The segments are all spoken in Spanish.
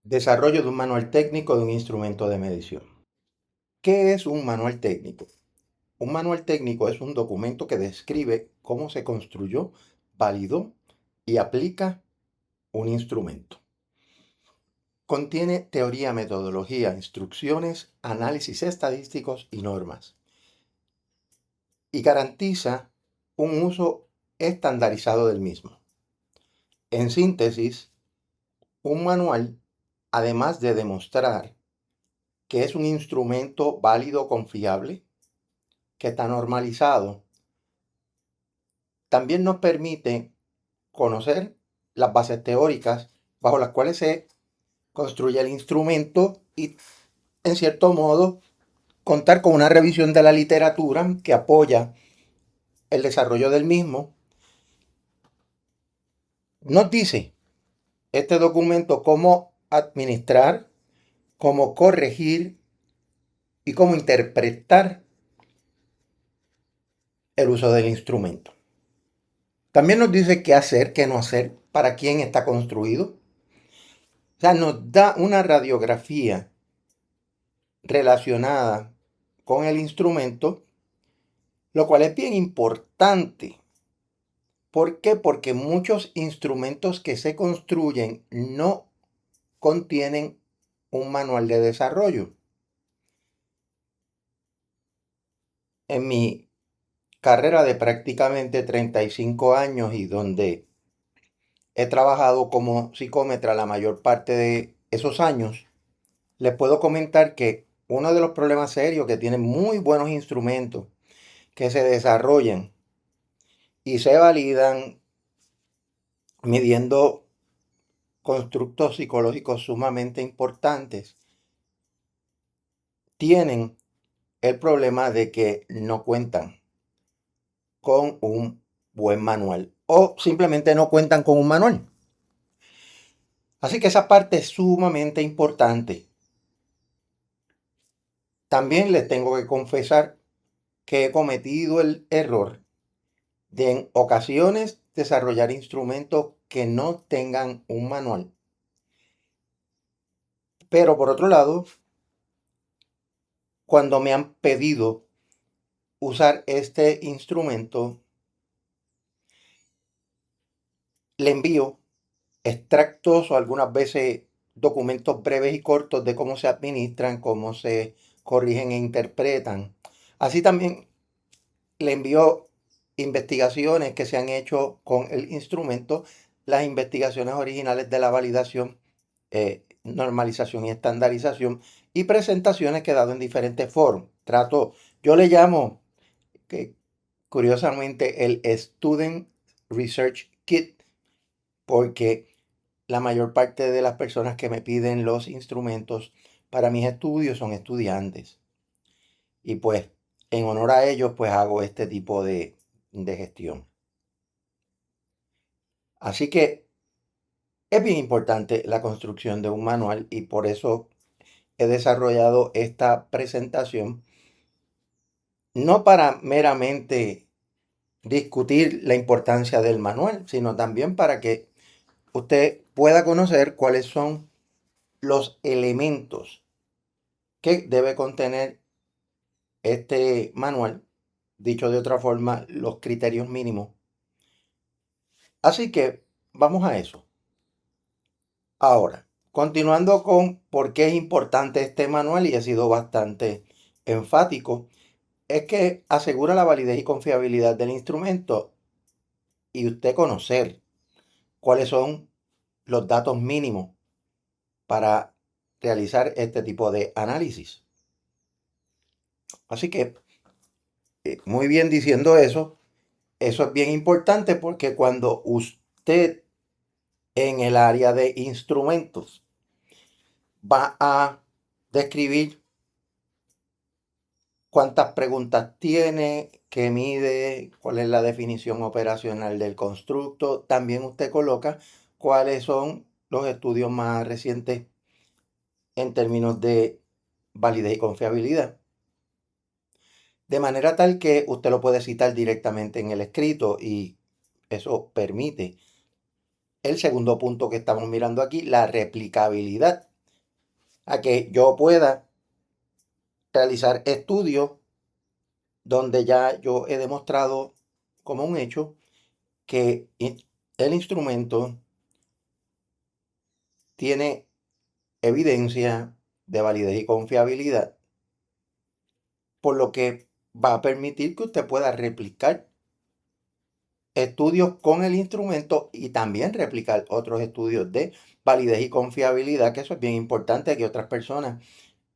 Desarrollo de un manual técnico de un instrumento de medición. ¿Qué es un manual técnico? Un manual técnico es un documento que describe cómo se construyó, validó y aplica un instrumento. Contiene teoría, metodología, instrucciones, análisis estadísticos y normas. Y garantiza un uso estandarizado del mismo. En síntesis, un manual, además de demostrar que es un instrumento válido, confiable, que está normalizado, también nos permite conocer las bases teóricas bajo las cuales se construye el instrumento y, en cierto modo, contar con una revisión de la literatura que apoya el desarrollo del mismo. Nos dice este documento cómo administrar, cómo corregir y cómo interpretar el uso del instrumento. También nos dice qué hacer, qué no hacer, para quién está construido. O sea, nos da una radiografía relacionada con el instrumento, lo cual es bien importante. ¿Por qué? Porque muchos instrumentos que se construyen no contienen un manual de desarrollo. En mi carrera de prácticamente 35 años y donde he trabajado como psicómetra la mayor parte de esos años, les puedo comentar que uno de los problemas serios que tienen muy buenos instrumentos que se desarrollan y se validan midiendo constructos psicológicos sumamente importantes, tienen el problema de que no cuentan con un buen manual o simplemente no cuentan con un manual. Así que esa parte es sumamente importante. También les tengo que confesar que he cometido el error de en ocasiones desarrollar instrumentos que no tengan un manual. Pero por otro lado, cuando me han pedido usar este instrumento, le envío extractos o algunas veces documentos breves y cortos de cómo se administran, cómo se corrigen e interpretan. Así también le envío investigaciones que se han hecho con el instrumento, las investigaciones originales de la validación, normalización y estandarización y presentaciones que he dado en diferentes foros. Yo le llamo, que curiosamente, el Student Research Kit, porque la mayor parte de las personas que me piden los instrumentos para mis estudios son estudiantes. Y pues, en honor a ellos, pues hago este tipo de gestión. Así que es bien importante la construcción de un manual y por eso he desarrollado esta presentación, no para meramente discutir la importancia del manual, sino también para que usted pueda conocer cuáles son los elementos que debe contener este manual, dicho de otra forma, los criterios mínimos. Así que vamos a eso. Ahora, continuando con por qué es importante este manual, y he sido bastante enfático, es que asegura la validez y confiabilidad del instrumento y usted conocer cuáles son los datos mínimos para realizar este tipo de análisis. Así que, muy bien diciendo eso es bien importante porque cuando usted en el área de instrumentos va a describir cuántas preguntas tiene, qué mide, cuál es la definición operacional del constructo, también usted coloca cuáles son los estudios más recientes en términos de validez y confiabilidad. De manera tal que usted lo puede citar directamente en el escrito y eso permite el segundo punto que estamos mirando aquí, la replicabilidad a que yo pueda realizar estudios donde ya yo he demostrado como un hecho que el instrumento tiene evidencia de validez y confiabilidad, por lo que va a permitir que usted pueda replicar estudios con el instrumento y también replicar otros estudios de validez y confiabilidad, que eso es bien importante, que otras personas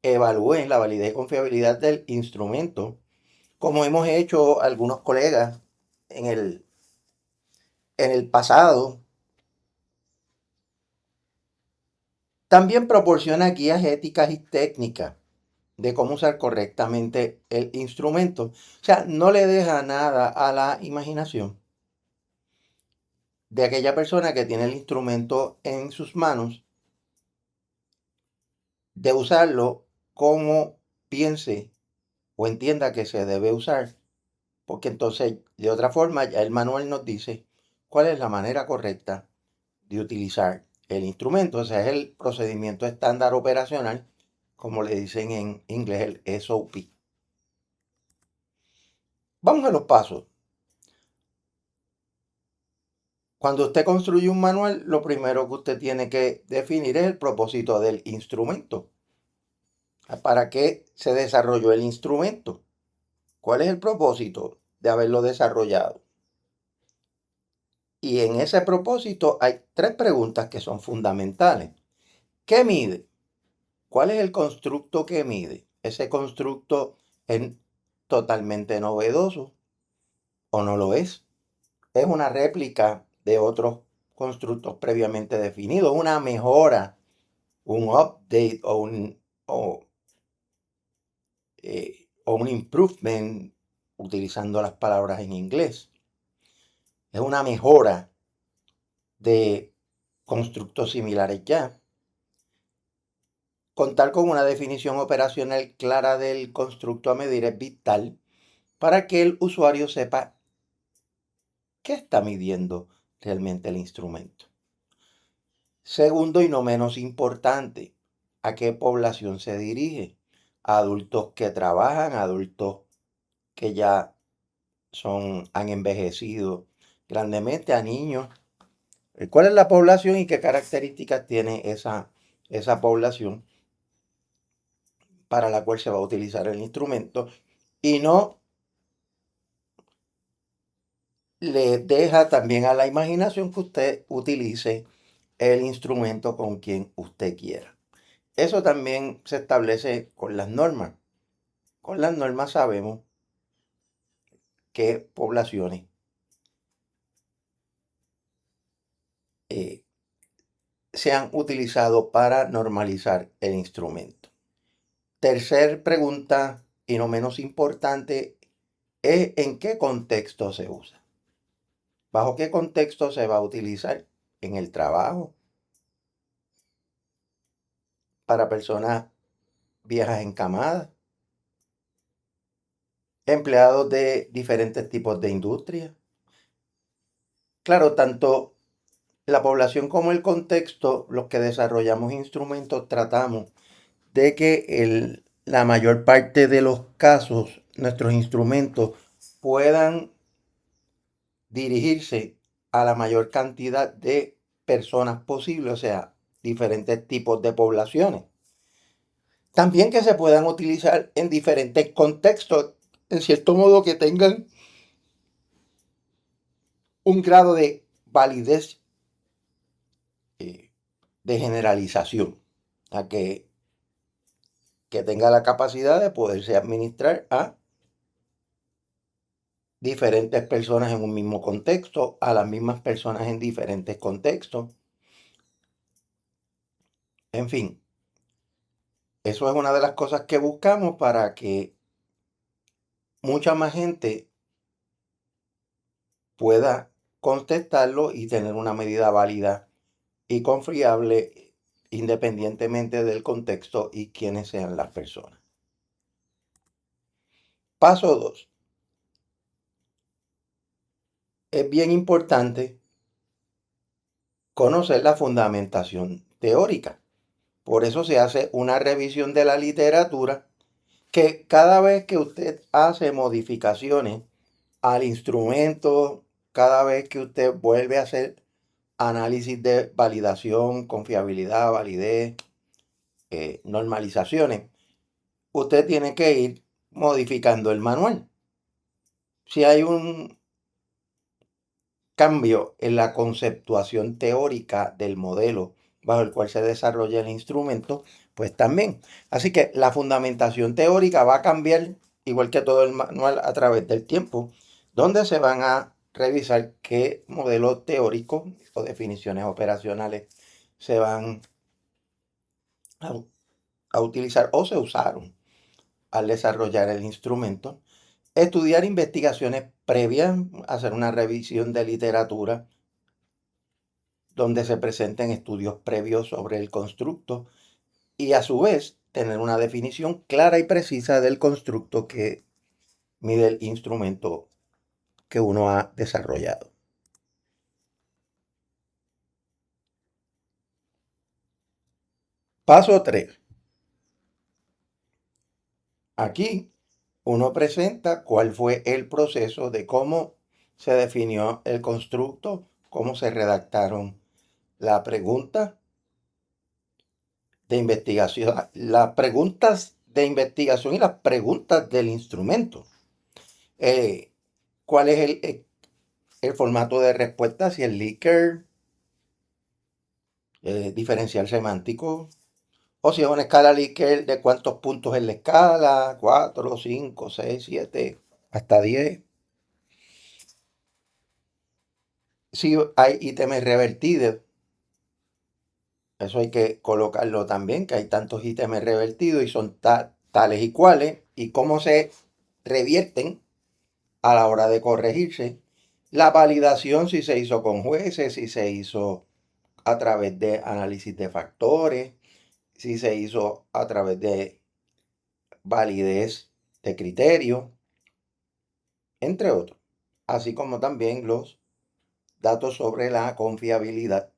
evalúen la validez y confiabilidad del instrumento, como hemos hecho algunos colegas en el pasado. También proporciona guías éticas y técnicas de cómo usar correctamente el instrumento. O sea, no le deja nada a la imaginación de aquella persona que tiene el instrumento en sus manos de usarlo como piense o entienda que se debe usar, porque entonces de otra forma ya el manual nos dice cuál es la manera correcta de utilizar el instrumento. O sea, es el procedimiento estándar operacional, como le dicen en inglés, el SOP. Vamos a los pasos. Cuando usted construye un manual, lo primero que usted tiene que definir es el propósito del instrumento. ¿Para qué se desarrolló el instrumento? ¿Cuál es el propósito de haberlo desarrollado? Y en ese propósito hay 3 preguntas que son fundamentales. ¿Qué mide? ¿Cuál es el constructo que mide? ¿Ese constructo es totalmente novedoso o no lo es? ¿Es una réplica de otros constructos previamente definidos? ¿Una mejora, un update o un improvement, utilizando las palabras en inglés? ¿Es una mejora de constructos similares ya? Contar con una definición operacional clara del constructo a medir es vital para que el usuario sepa qué está midiendo realmente el instrumento. Segundo y no menos importante, ¿a qué población se dirige? ¿A adultos que trabajan, a adultos que ya han envejecido grandemente, a niños? ¿Cuál es la población y qué características tiene esa población para la cual se va a utilizar el instrumento? Y no le deja también a la imaginación que usted utilice el instrumento con quien usted quiera. Eso también se establece con las normas. Con las normas sabemos qué poblaciones se han utilizado para normalizar el instrumento. Tercer pregunta, y no menos importante, es en qué contexto se usa. ¿Bajo qué contexto se va a utilizar? En el trabajo, para personas viejas encamadas, empleados de diferentes tipos de industria. Claro, tanto la población como el contexto, los que desarrollamos instrumentos, tratamos de que la mayor parte de los casos, nuestros instrumentos puedan dirigirse a la mayor cantidad de personas posible, o sea, diferentes tipos de poblaciones. También que se puedan utilizar en diferentes contextos, en cierto modo que tengan un grado de validez, de generalización, a que tenga la capacidad de poderse administrar a diferentes personas en un mismo contexto, a las mismas personas en diferentes contextos. En fin, eso es una de las cosas que buscamos para que mucha más gente pueda contestarlo y tener una medida válida y confiable independientemente del contexto y quiénes sean las personas. Paso 2. Es bien importante conocer la fundamentación teórica. Por eso se hace una revisión de la literatura, que cada vez que usted hace modificaciones al instrumento, cada vez que usted vuelve a hacer análisis de validación, confiabilidad, validez, normalizaciones, usted tiene que ir modificando el manual. Si hay un cambio en la conceptuación teórica del modelo bajo el cual se desarrolla el instrumento, pues también. Así que la fundamentación teórica va a cambiar, igual que todo el manual, a través del tiempo, donde se van a revisar qué modelos teóricos o definiciones operacionales se van a utilizar o se usaron al desarrollar el instrumento. Estudiar investigaciones previas, hacer una revisión de literatura donde se presenten estudios previos sobre el constructo y a su vez tener una definición clara y precisa del constructo que mide el instrumento que uno ha desarrollado. Paso 3. Aquí uno presenta cuál fue el proceso de cómo se definió el constructo, cómo se redactaron la pregunta de investigación, las preguntas de investigación y las preguntas del instrumento. ¿Cuál es el formato de respuesta? Si el Likert, diferencial semántico, o si es una escala Likert, de cuántos puntos es la escala, 4, 5, 6, 7, hasta 10. Si hay ítems revertidos, eso hay que colocarlo también, que hay tantos ítems revertidos y son tales y cuales, y cómo se revierten a la hora de corregirse. La validación, si se hizo con jueces, si se hizo a través de análisis de factores, si se hizo a través de validez de criterio, entre otros, así como también los datos sobre la confiabilidad,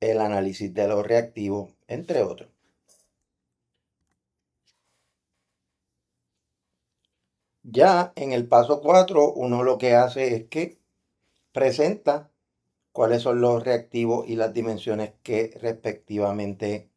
el análisis de los reactivos, entre otros. Ya en el paso 4, uno lo que hace es que presenta cuáles son los reactivos y las dimensiones que respectivamente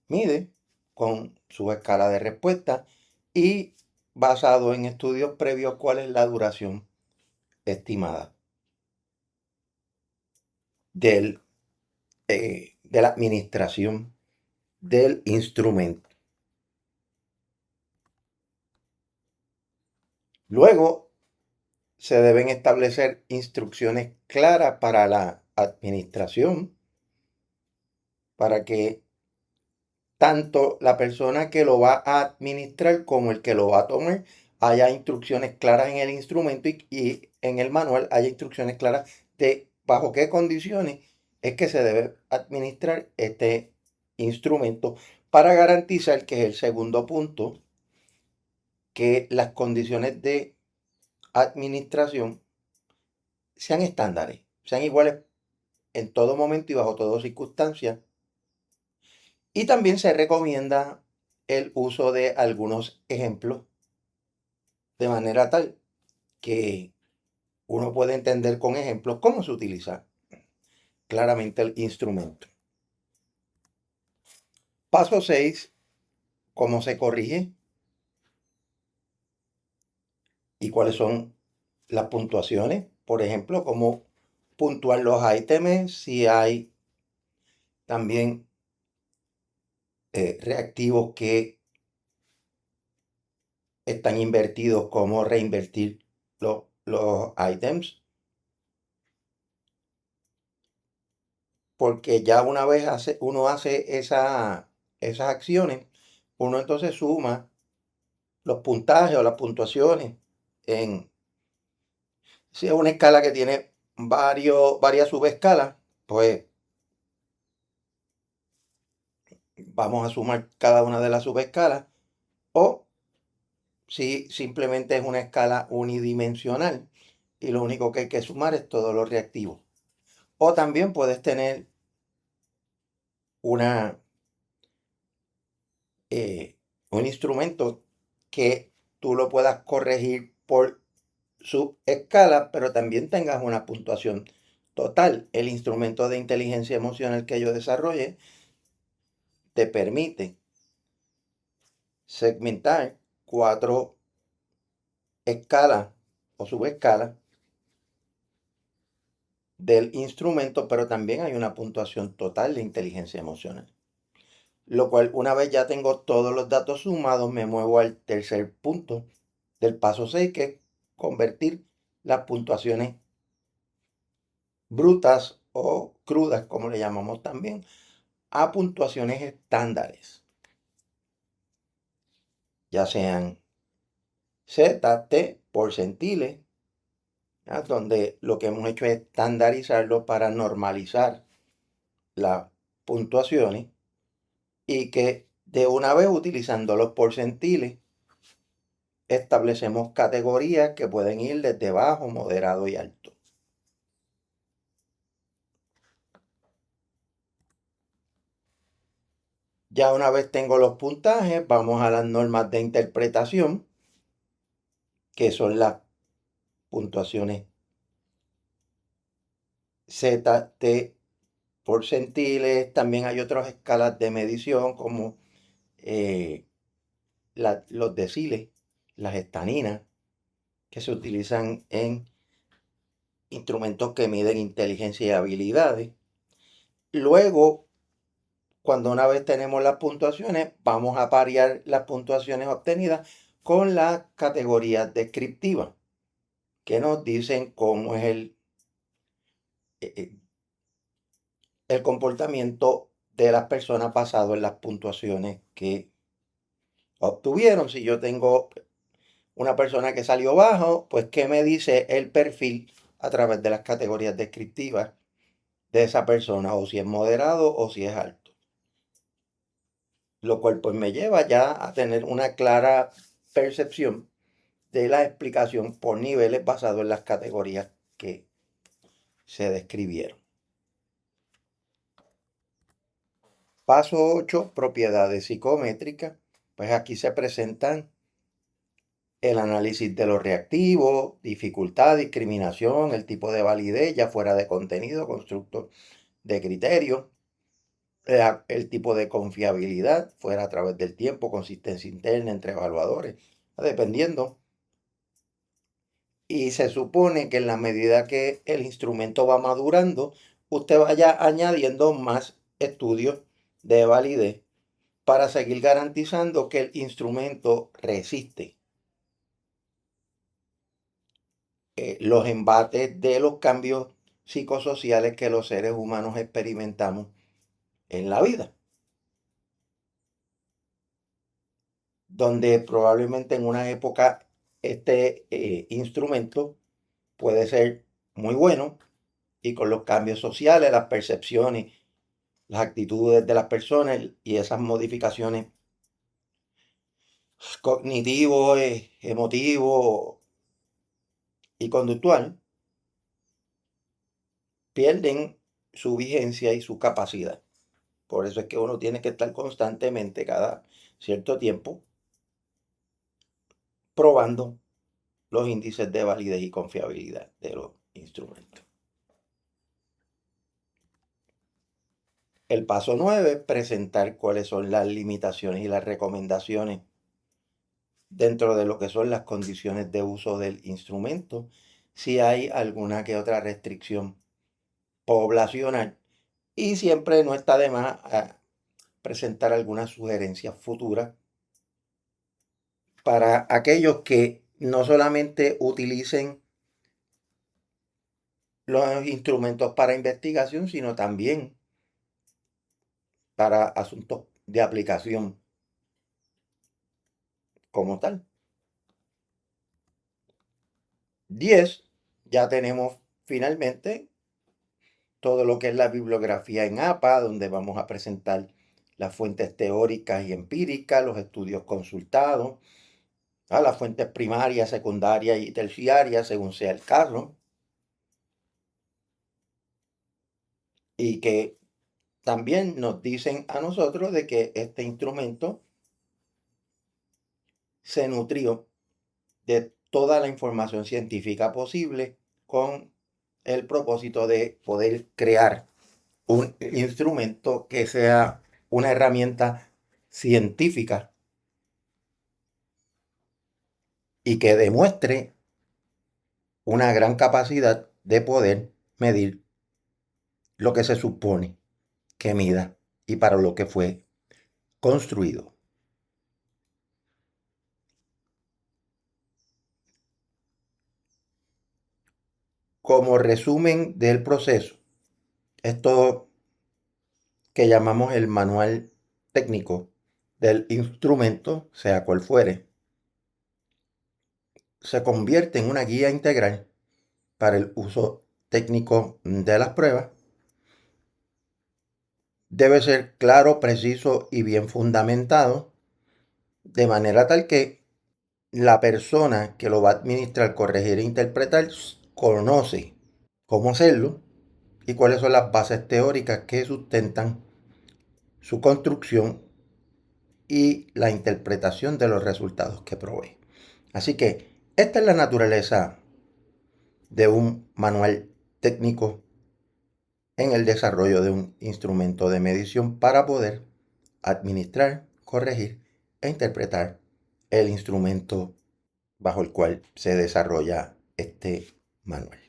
mide con su escala de respuesta y basado en estudios previos cuál es la duración estimada de la administración del instrumento. Luego se deben establecer instrucciones claras para la administración para que tanto la persona que lo va a administrar como el que lo va a tomar haya instrucciones claras en el instrumento y en el manual haya instrucciones claras de bajo qué condiciones es que se debe administrar este instrumento para garantizar, que es el segundo punto, que las condiciones de administración sean estándares, sean iguales en todo momento y bajo todas circunstancias. Y también se recomienda el uso de algunos ejemplos de manera tal que uno puede entender con ejemplos cómo se utiliza claramente el instrumento. Paso 6, cómo se corrige y cuáles son las puntuaciones. Por ejemplo, cómo puntuar los ítems, si hay también reactivos que están invertidos, cómo reinvertir los ítems. Porque ya una vez uno hace esas acciones, uno entonces suma los puntajes o las puntuaciones si es una escala que tiene varias subescalas, pues vamos a sumar cada una de las subescalas. O si simplemente es una escala unidimensional y lo único que hay que sumar es todos los reactivos. O también puedes tener un instrumento que tú lo puedas corregir por subescala, pero también tengas una puntuación total. El instrumento de inteligencia emocional que yo desarrolle te permite segmentar 4 escalas o subescalas del instrumento, pero también hay una puntuación total de inteligencia emocional. Lo cual, una vez ya tengo todos los datos sumados, me muevo al tercer punto del paso 6, que es convertir las puntuaciones brutas o crudas, como le llamamos también, a puntuaciones estándares, ya sean Z, T, porcentiles, ¿ya? Donde lo que hemos hecho es estandarizarlo para normalizar las puntuaciones y que de una vez utilizando los porcentiles establecemos categorías que pueden ir desde bajo, moderado y alto. Ya una vez tengo los puntajes, vamos a las normas de interpretación, que son las puntuaciones Z, T, porcentiles. También hay otras escalas de medición como los deciles, las estaninas, que se utilizan en instrumentos que miden inteligencia y habilidades. Luego, cuando una vez tenemos las puntuaciones, vamos a parear las puntuaciones obtenidas con las categorías descriptivas, que nos dicen cómo es el comportamiento de las personas basado en las puntuaciones que obtuvieron. Si yo tengo una persona que salió bajo, pues ¿qué me dice el perfil a través de las categorías descriptivas de esa persona? O si es moderado o si es alto. Lo cual pues me lleva ya a tener una clara percepción de la explicación por niveles basado en las categorías que se describieron. Paso 8, propiedades psicométricas. Pues aquí se presentan el análisis de los reactivos, dificultad, discriminación, el tipo de validez, ya fuera de contenido, constructo de criterio, el tipo de confiabilidad, fuera a través del tiempo, consistencia interna entre evaluadores, dependiendo. Y se supone que en la medida que el instrumento va madurando, usted vaya añadiendo más estudios de validez para seguir garantizando que el instrumento resiste los embates de los cambios psicosociales que los seres humanos experimentamos en la vida, donde probablemente en una época este instrumento puede ser muy bueno y con los cambios sociales, las percepciones, las actitudes de las personas y esas modificaciones cognitivo, emotivo y conductual, pierden su vigencia y su capacidad. Por eso es que uno tiene que estar constantemente, cada cierto tiempo, probando los índices de validez y confiabilidad de los instrumentos. El paso 9, presentar cuáles son las limitaciones y las recomendaciones dentro de lo que son las condiciones de uso del instrumento, si hay alguna que otra restricción poblacional, y siempre no está de más presentar algunas sugerencias futuras para aquellos que no solamente utilicen los instrumentos para investigación, sino también para asuntos de aplicación como tal. 10, ya tenemos finalmente todo lo que es la bibliografía en APA, donde vamos a presentar las fuentes teóricas y empíricas, los estudios consultados, las fuentes primarias, secundarias y terciarias, según sea el caso. Y que también nos dicen a nosotros de que este instrumento se nutrió de toda la información científica posible con el propósito de poder crear un instrumento que sea una herramienta científica y que demuestre una gran capacidad de poder medir lo que se supone que mida y para lo que fue construido. Como resumen del proceso, esto que llamamos el manual técnico del instrumento, sea cual fuere, se convierte en una guía integral para el uso técnico de las pruebas. Debe ser claro, preciso y bien fundamentado, de manera tal que la persona que lo va a administrar, corregir e interpretar conoce cómo hacerlo y cuáles son las bases teóricas que sustentan su construcción y la interpretación de los resultados que provee. Así que esta es la naturaleza de un manual técnico en el desarrollo de un instrumento de medición para poder administrar, corregir e interpretar el instrumento bajo el cual se desarrolla este manual.